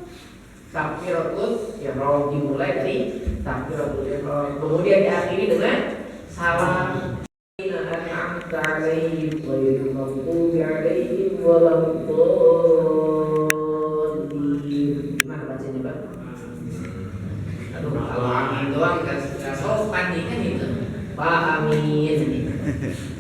Takbiratul ihram dimulai dari takbiratul ihram, kemudian diakhiri dengan salam. An'amta 'alaihim ghairil maghdubi 'alaihim waladdallin. Gimana bacanya Pak? Aduh, kalau amin doang kan sopan nih kan itu. Pak amin.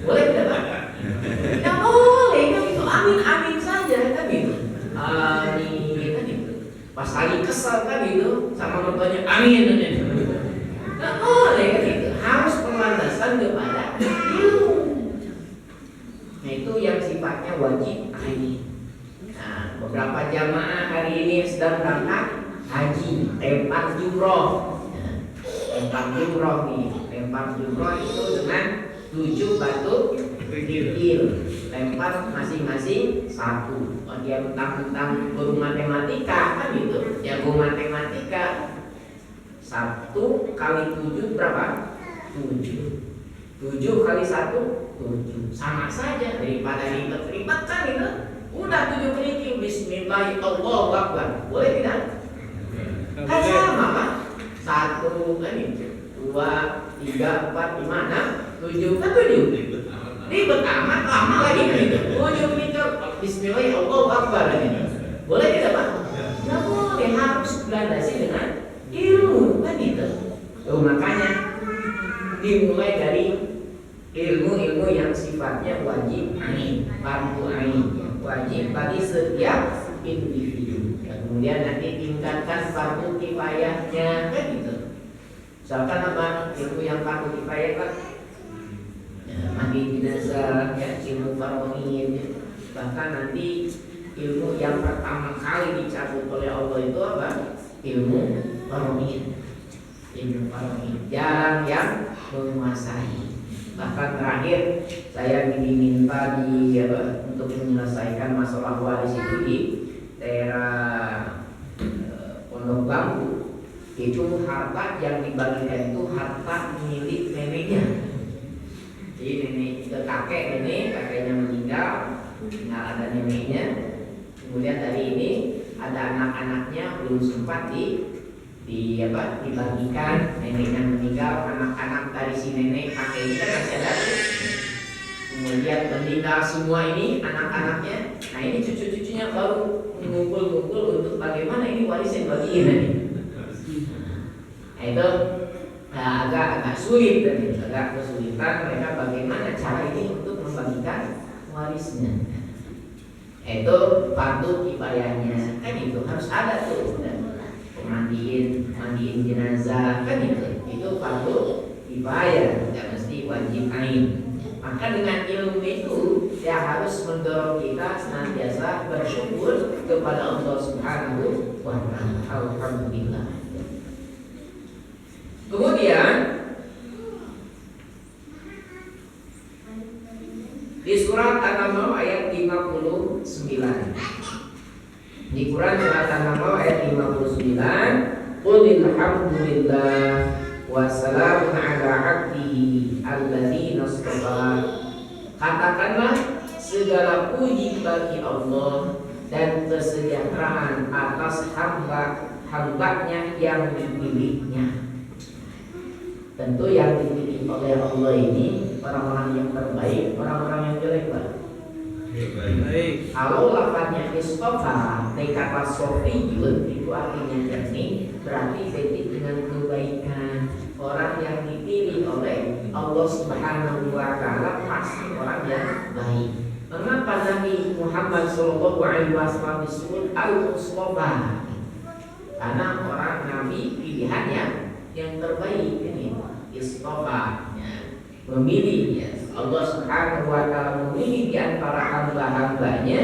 Boleh tidak Pak? Tidak boleh kan itu, amin saja kan itu. Amin kan itu. Pas lagi kesel kan itu sama mertuanya amin. Tidak boleh kan itu. Harus berlandasan kepada ilmu. Nah itu yang sifatnya wajib ain. Nah beberapa jamaah hari ini sedang berangkat haji, lempar jumroh. Lempar jumroh nih, lempar jumroh itu dengan 7 batu kerikil, lempar masing-masing 1. Oh, dia mentang-mentang guru matematika kan gitu, jago matematika. 1 kali 7 berapa? 7. 7 kali 1 7. Sama saja, daripada ribet-ribet kan itu. Udah 7 kerikil, bismillah, Allahu Akbar. Boleh tidak? Kan sama Pak. 1 kan itu, 2, 3, 4, 5, 6, 7 kan 7. Ribet amat, lama lagi kan itu. 7 kerikil, bismillah, Allahu Akbar lagi. Boleh tidak Pak? Tidak boleh, harus dilandasi dengan ilmu kan itu. Makanya dimulai dari ilmu-ilmu yang sifatnya wajib ain, fardu ain, wajib bagi setiap individu. Kemudian nanti tingkatkan fardu kifayahnya kan gitu. Misalkan apa ilmu yang fardu kifayah kan mandi jenazah, ya, ilmu farduin, bahkan nanti ilmu yang pertama kali dicabut oleh Allah itu apa? Ilmu farduin. Ilmu farduin. Jarang yang menguasai. Bahkan terakhir saya diminta untuk menyelesaikan masalah waris itu di daerah Pondok Bambu. Itu harta yang dibagikan itu harta milik neneknya. Jadi nenek kakeknya meninggal, tinggal ada neneknya. Kemudian dari ini ada anak-anaknya belum sempat dibagikan. Neneknya meninggal, anak-anak dari si nenek kakek ini kan masih ada. Kemudian meninggal semua ini anak-anaknya. Nah ini cucu-cucunya baru mengumpul-ngumpul untuk bagaimana ini warisan bagi ini. Nah itu agak sulit dan agak kesulitan mereka bagaimana cara ini untuk membagikan warisnya. Itu fardu kifayahnya kan itu harus ada tuh. Mandiin jenazah kan itu fardu kifayah, tidak mesti wajib ain. Maka dengan ilmu itu ya harus mendorong kita senantiasa bersyukur kepada Allah Subhanahu wa Ta'ala. Alhamdulillah. Kemudian di surat An-Naml ayat 59. Di Quran surat An-Naml ayat 59, Qul alhamdulillah wa salamun ala 'abdihi allazi nastafa. Katakanlah segala puji bagi Allah dan kesejahteraan atas hamba-hambanya yang dipilihnya. Tentu yang dipilih oleh Allah ini orang-orang yang terbaik, orang-orang yang jelek, Pak. Baik. Kalau lafadznya istofa, kata sofiyun itu artinya jernih, berarti identik dengan kebaikan. Orang yang dipilih oleh Allah Subhanahu wa Ta'ala pasti orang yang baik. Mengapa Nabi Muhammad SAW disebut al-Mustafa? Karena orang Nabi pilihannya yang terbaik ini, istofa, memilih ya. Allah Subhanahu wa Ta'ala memilih di antara hamba-hambanya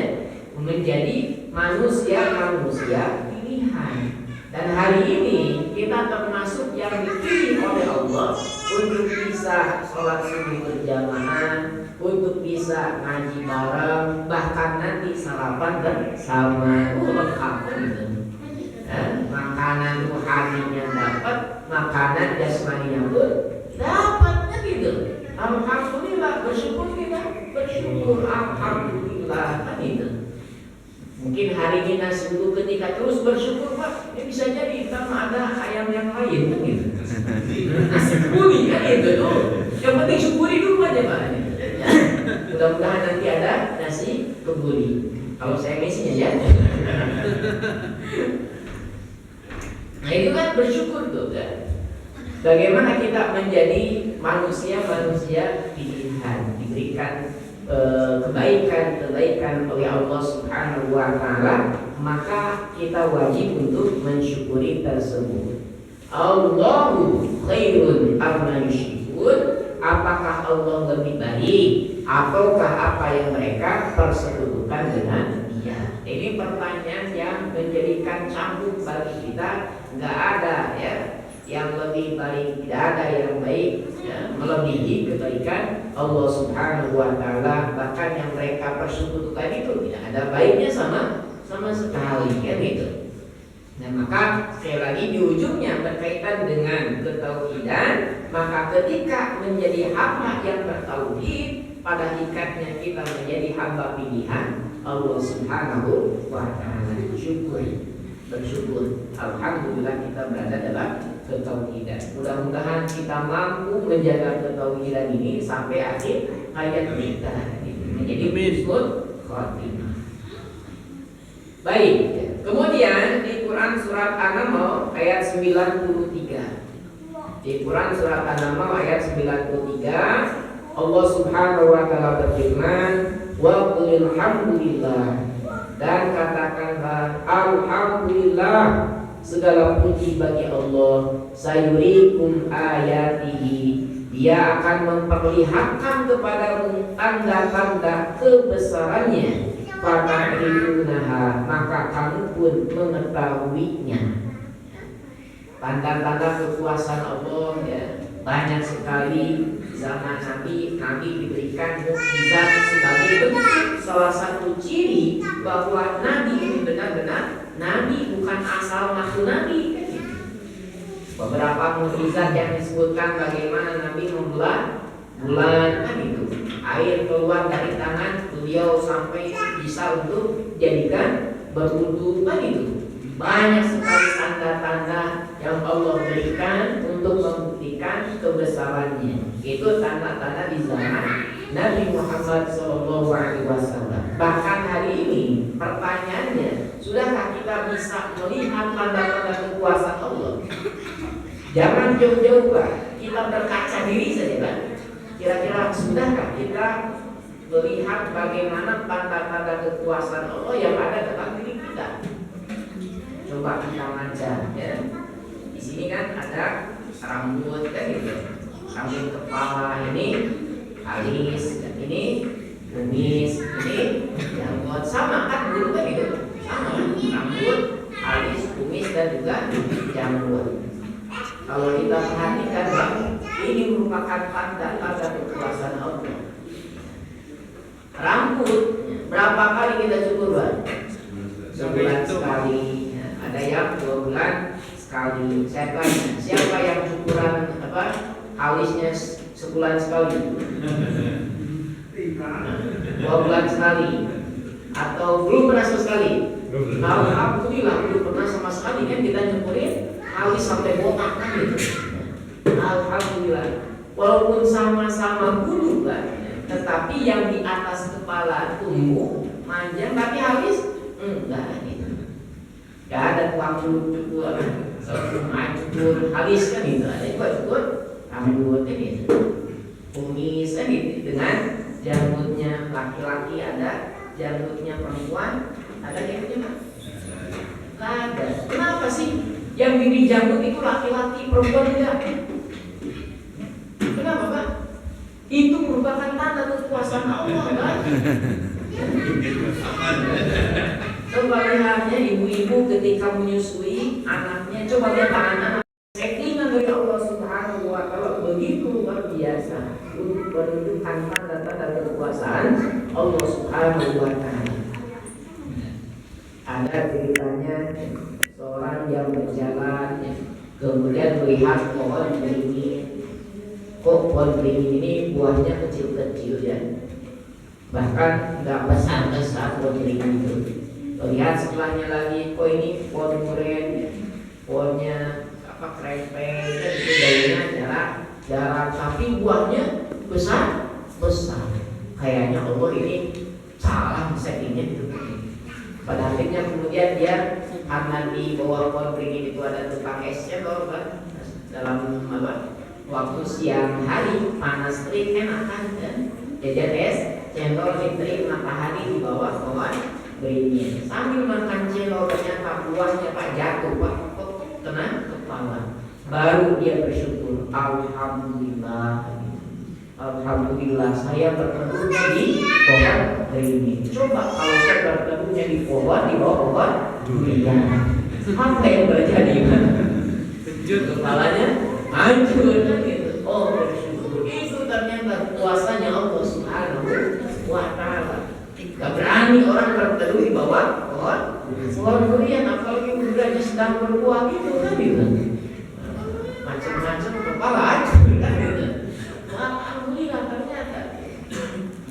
menjadi manusia-manusia pilihan. Dan hari ini kita termasuk yang dipilih oleh Allah untuk bisa sholat subuh berjamaah, untuk bisa ngaji bareng, bahkan nanti sarapan bersama. Lengkap gitu. Makanan rohaninya dapat, makanan jasmaninya pun dapatnya gitu. Alhamdulillah, bersyukur kita, bersyukur alhamdulillah kan itu. Mungkin hari ini nasi uduk ketika terus bersyukur, Pak, ya bisa jadi sama ada ayam yang lain kan gitu. Nasi kebuli kan itu tuh. Yang penting syukuri dulu aja, Pak. Ya. Mudah-mudahan nanti ada nasi kebuli. Kalau saya misinya ya. Nah itu kan bersyukur tuh kan. Bagaimana kita menjadi manusia-manusia pilihan, diberikan kebaikan oleh Allah Subhanahu wa Ta'ala, maka kita wajib untuk mensyukuri tersebut. Allahu khairun amma yusyrikun. Apakah Allah lebih baik ataukah apa yang mereka persekutukan dengan Dia? Ini pertanyaan yang menjadikan cambuk bagi kita. Nggak ada ya yang lebih baik, tidak ada yang baik ya, melebihi kebaikan Allah Subhanahu wa Ta'ala. Bahkan yang mereka persekutukan itu tidak ada baiknya sama sekali kan itu. Nah maka sekali lagi di ujungnya berkaitan dengan ketauhidan. Maka ketika menjadi hamba yang bertauhid, pada ikatnya kita menjadi hamba pilihan Allah Subhanahu wa Ta'ala. Bersyukur, alhamdulillah kita berada dalam ketauhidan. Mudah-mudahan kita mampu menjaga ketauhidan ini sampai akhir hayat kita, menjadi husnul khotimah. Baik, kemudian di Quran surat An-Naml ayat 93. Di Quran surat An-Naml ayat 93, Allah Subhanahu wa Ta'ala berfirman, wa qulil hamdulillah, dan katakanlah alhamdulillah, segala puji bagi Allah, sayurikum ayatihi, Dia akan memperlihatkan kepadamu tanda-tanda kebesarannya, fata'rifunaha, maka kamu pun mengetahuinya. Tanda-tanda kekuasaan Allah ya, banyak sekali. Zaman Nabi diberikan mukjizat sebagai bentuk salah satu ciri bahwa Nabi ini benar-benar Nabi, bukan asal ngaku Nabi. Beberapa mukjizat yang disebutkan bagaimana Nabi membelah bulan kan itu, air keluar dari tangan beliau sampai bisa untuk jadikan berwudu kan itu. Banyak sekali tanda-tanda yang Allah berikan untuk membuktikan kebesarannya. Itu tanda-tanda di zaman Nabi Muhammad SAW. Bahkan hari ini pertanyaannya, sudahkah kita bisa melihat tanda-tanda kekuasaan Allah? Jangan jauh-jauh, Pak. Kita berkaca diri saja, Pak. Kira-kira sudahkah kita melihat bagaimana tanda-tanda kekuasaan Allah yang ada dalam diri kita? Coba kita ngaca ya. Di sini kan ada rambut kan gitu. Rambut kepala ini alis, dan ini kumis, ini janggut, sama kan dulu kan gitu. Sama rambut, alis, kumis dan juga janggut. Kalau kita perhatikan Bang, ini merupakan tanda-tanda kekuasaan Allah. Rambut berapa kali kita cukur, Bang? Sebulan sekali. Ada yang 2 bulan sekali. Saya tanya, siapa yang cukuran alisnya sebulan sekali? 2 bulan sekali. Atau belum pernah sama sekali? Belum. Alhamdulillah belum pernah sama sekali kan kita nyempurin alis sampai botak kan gitu. Alhamdulillah. Walaupun sama-sama bulu kan, tetapi yang di atas kepala tumbuh panjang tapi habis enggak gitu. Gak ada tukang cukur, cukur habis kan gitu. Ada juga cukur rambutnya gitu. Kumis kan gitu dengan janggutnya laki-laki ada, janggutnya perempuan ada gitu Pak? Gak ada. Kenapa sih yang diri janggut itu laki-laki perempuan tidak? Kenapa Pak? Itu merupakan tanda kekuasaan Allah kan? Coba lihatnya ibu-ibu ketika menyusui anaknya, coba lihat tangan anak. Settingan dari Allah Subhanahu wa Ta'ala begitu luar biasa untuk menunjukkan tanda-tanda kekuasaan Allah Subhanahu wa Ta'ala. Ada ceritanya seorang yang berjalan kemudian melihat pohon beringin. Kok pohon beringin ini buahnya kecil-kecil ya, bahkan nggak besar-besar pohon beringin itu. Lihat sebelahnya lagi, kok ini pohon durian, pohonnya krempeng, itu daunnya jarak, tapi buahnya besar. Kayaknya Allah ini salah settingnya gitu. Pada akhirnya kemudian dia karena di bawah pohon beringin itu ada tukang esnya loh kan, dalam waktu siang hari panas terik enak kan, jajan es cendol di terik matahari di bawah pohon beringin sambil makan cendol, ternyata buahnya Pak jatuh Pak kena kepala. Baru dia bersyukur, Alhamdulillah saya berteduhnya di pohon beringin. Coba kalau saya berteduhnya di bawah pohon durian, apa yang terjadi? Kepalanya hancur gitu. Oh bersyukur, itu ternyata kuasanya Allah Subhanahu wa Ta'ala. Gak berani orang berteduh di bawah pohon durian, apalagi duriannya sedang berbuah gitu kan gitu. Macam-macam kepala hancur kan gitu. Alhamdulillah ternyata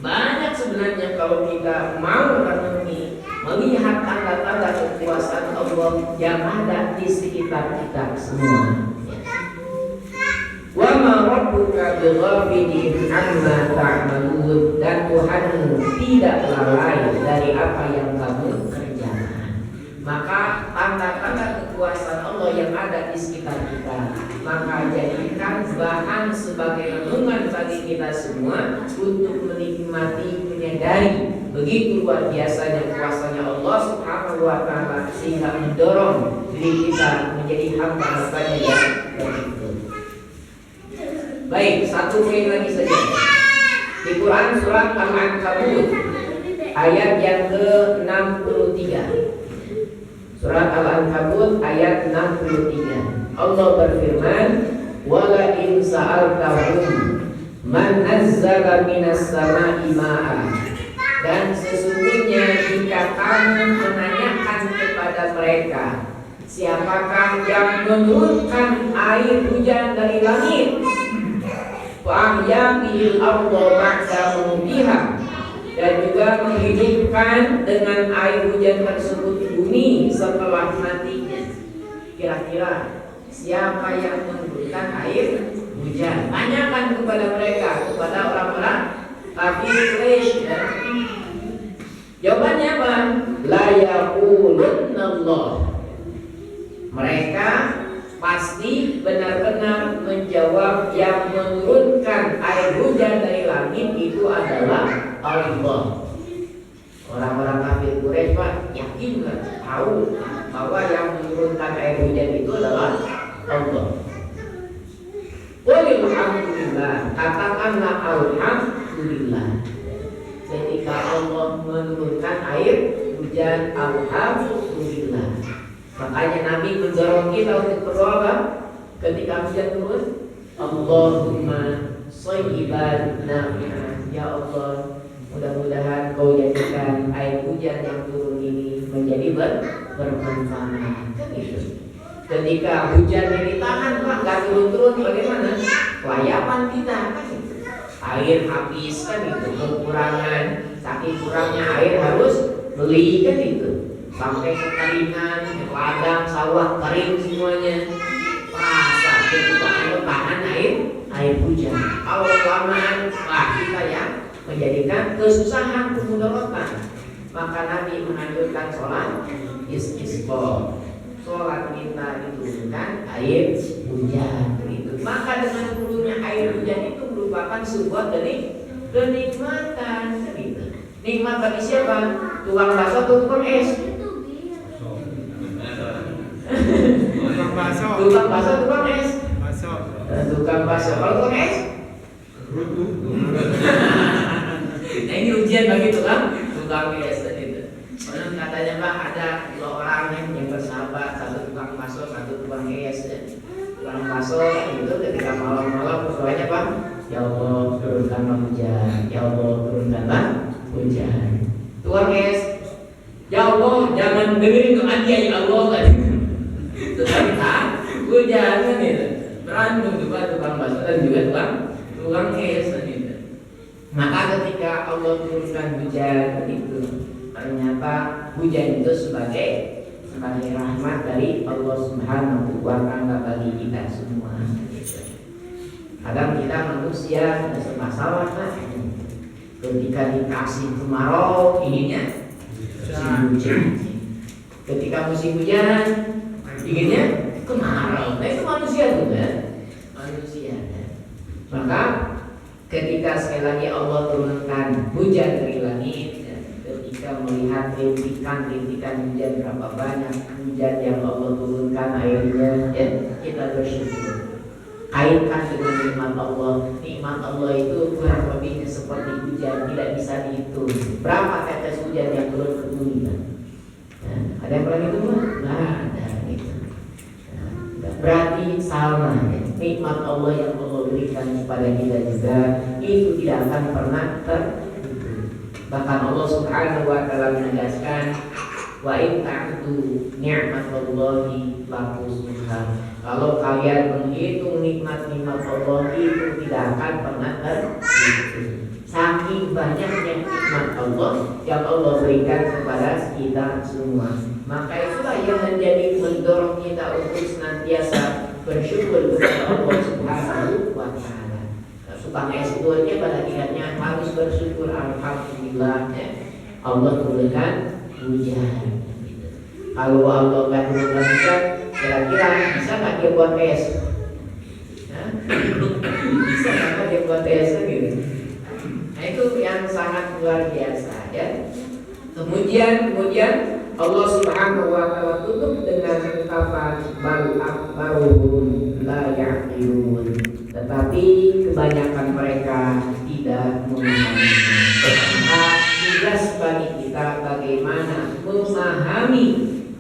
banyak sebenarnya kalau kita mau renungi melihat tanda-tanda kekuasaan Allah yang ada di sekitar kita semua. Wa ma rabbuka bighafilin amma ta'malun, dan Tuhanmu tidak lalai dari apa yang kamu kerjakan. Maka tanda-tanda kekuasaan Allah yang ada di sekitar kita, maka jadikan bahan sebagai renungan bagi kita semua untuk menikmati, menyadari begitu luar biasanya kuasanya Allah Subhanahu wa Ta'ala, sehingga mendorong diri kita menjadi hamba-hambanya yang bersyukur. Baik, satu poin lagi saja. Di Quran surat Al-Ankabut ayat yang ke-63. Surat Al-Ankabut ayat 63. Allah berfirman, "Wala in sa'altahum man nazzala minas sama'i ma'a." Dan sesungguhnya jika kamu menanyakan kepada mereka, siapakah yang menurunkan air hujan dari langit, wa'ahya bihil arda ba'da mautiha, dan juga menghidupkan dengan air hujan tersebut bumi setelah matinya. Kira-kira siapa yang menurunkan air hujan? Tanyakan kepada mereka, kepada orang-orang kafir Quraisy. Jawabannya apa? La yaqulunna Allah. Mereka pasti benar-benar menjawab yang menurunkan air hujan dari langit itu adalah Allah. Orang-orang kafir Quraisy Pak yakin nggak, tahu bahwa yang menurunkan air hujan itu adalah Allah. Alhamdulillah, katakanlah alhamdulillah. Ketika Allah menurunkan air hujan, alhamdulillah. Makanya Nabi mendorong kita untuk berdoa ketika hujan turun, Allahumma shayyiban nafi'an. Ya Allah, mudah-mudahan Kau jadikan air hujan yang turun ini menjadi bermanfaat. Ketika hujan yang ditahan Pak nggak turun-turun, bagaimana? Kelayapan kita kan? Air habis kan itu, kekurangan, saking kurangnya air harus beli kan itu sampai kekeringan, ladang, sawah kering semuanya. Rasa ketika Allah tahan air hujan. Kalau kelamaan, kita ya menjadikan kesusahan, kemudaratan. Maka Nabi menganjurkan sholat istisqa. Sholat minta diturunkan air hujan itu. Maka dengan turunnya air hujan itu merupakan sebuah kenikmatan gitu. Nikmat bagi siapa? Tukang bakso atau tukang es? Tukang bakso. Tukang bakso, tukang es? Bakso. Tukang bakso. Kalau tukang es? Nah ini ujian bagi tukang es itu. Orang katanya Pak ada 2 orang yang bersahabat, satu tukang bakso, satu tukang es. Tukang bakso itu ketika malam-malam berdoanya Pak, ya Allah turunkanlah hujan, ya Allah turunkanlah hujan. Tukang es, ya Allah jangan dengerin doa dia ya Allah kan. Tetapi hujan kan itu. Berantem juga tukang bakso dan juga tukang es kan itu. Maka ketika Allah turunkan hujan itu, ternyata hujan itu sebagai rahmat dari Allah Subhanahu wa Ta'ala bagi kita semua. Kadang kita manusia ada masalah kan? Ketika dikasih kemarau, inginnya musim hujan. Ketika musim hujan, inginnya kemarau. Nah itu manusia tuh kan? Manusia. Maka ketika sekali lagi Allah turunkan hujan dari langit, ketika melihat rintikan hujan berapa banyak hujan yang Allah turunkan airnya, ya, kita bersyukur. Kaitkan dengan nikmat Allah. Nikmat Allah itu kurang lebihnya seperti hujan, tidak bisa dihitung. Berapa tetes hujan yang turun ke bumi? Ada yang pernah hitung? Nggak ada gitu. Berarti sama ya. Nikmat Allah yang Allah berikan kepada kita juga itu tidak akan pernah terhitung. Bahkan Allah Subhanahu wa Ta'ala menegaskan, wa in ta'uddu ni'matallahi la tuhsuha. Kalau kalian menghitung nikmat-nikmat Allah itu tidak akan pernah terhitung. Saking banyaknya nikmat Allah yang Allah berikan kepada kita semua. Maka itulah yang menjadi mendorong kita untuk senantiasa bersyukur kepada Allah Subhanahu wa Ta'ala. Tukang es buahnya pada akhirnya harus bersyukur, alhamdulillah ya, Allah turunkan hujan. Kalau Allah nggak turunkan hujan, kira-kira bisa nggak dia buat es? Bisa nggak dia buat es gitu? Nah itu yang sangat luar biasa ya. Kemudian Allah Subhanahu wa Ta'ala tutup dengan kata baru la ya'qilun. Tetapi kebanyakan mereka tidak memahaminya. Tugas bagi kita bagaimana memahami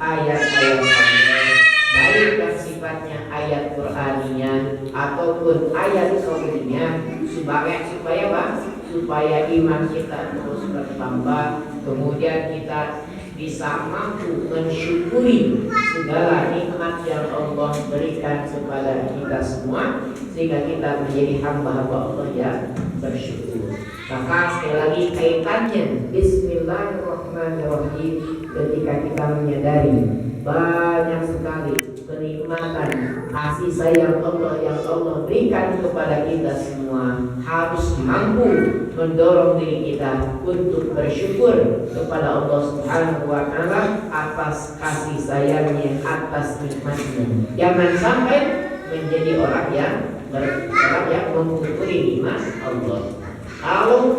ayat-ayat Allah, baik yang sifatnya ayat Qur'aniyah ataupun ayat kauniyah, supaya apa? Supaya iman kita terus bertambah, kemudian kita bisa mampu mensyukuri segala nikmat yang Allah berikan kepada kita semua, sehingga kita menjadi hamba-hamba Allah yang bersyukur. Maka sekali lagi kaitannya Bismillahirrahmanirrahim, ketika kita menyadari banyak sekali kenikmatan kasih sayang Allah yang Allah berikan kepada kita semua, harus mampu mendorong diri kita untuk bersyukur kepada Allah Subhanahu wa Ta'ala atas kasih sayangnya, atas nikmatnya. Jangan sampai menjadi orang yang mengkufuri nikmat Allah. Kalau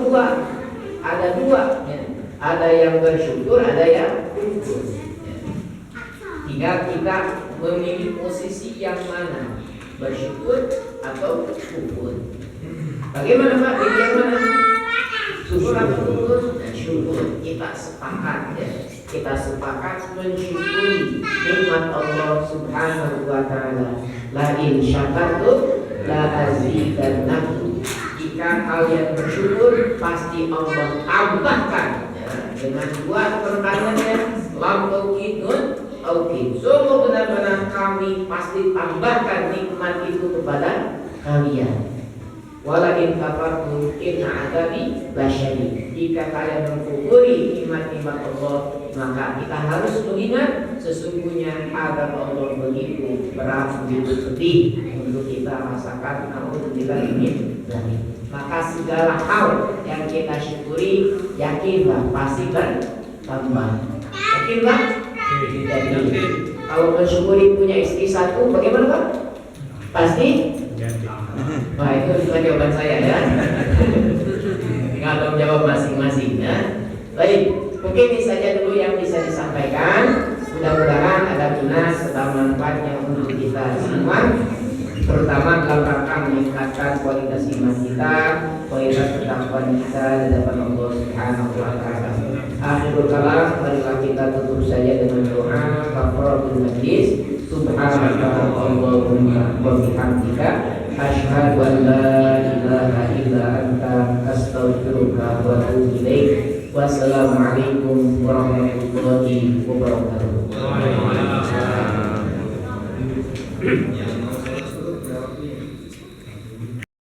ada dua ya. Ada yang bersyukur, ada yang kufur ya. Tinggal kita memilih posisi yang mana, bersyukur atau kufur. Bagaimana Pak? Pilih yang mana? Syukur atau kufur? Nah, syukur. Kita sepakat ya. Kita sepakat mensyukuri nikmat Allah Subhanahu wa Ta'ala. La in syakartum la azidannakum. Jika kalian bersyukur, pasti Allah tambahkan ya. Dengan dua pertanyaannya, lam taukidun taukid. Sungguh benar-benar kami pasti tambahkan nikmat itu kepada kalian. Wala in kafartum inna adzabi lasyadid. Jika kalian mengkufuri nikmat-nikmat Allah, maka kita harus mengingat sesungguhnya azab Allah begitu berat, begitu pedih untuk kita rasakan. Namun kita ingin lagi. Maka segala hal yang kita syukuri, yakinlah pasti bertambah. Yakinlah? Yakin. Kalau mensyukuri punya istri satu, bagaimana Pak? Pasti? Wah, itu bukan jawaban saya ya. Nggak tahu jawab masing-masing ya. Baik, mungkin ini saja dulu yang bisa disampaikan. Mudah-mudahan ada guna serta manfaatnya untuk kita semua, terutama dalam rangka meningkatkan kualitas iman kita, kualitas ketakwaan kita di hadapan Allah Subhanahu wa taala. Akhirul kalam, marilah kita tutup saja dengan doa kafaratul majlis. Subhanaka Allahumma wa bihamdika asyhadu an la ilaha illa anta astaghfiruka wa atubu ilaik. Wassalamualaikum warahmatullahi wabarakatuh.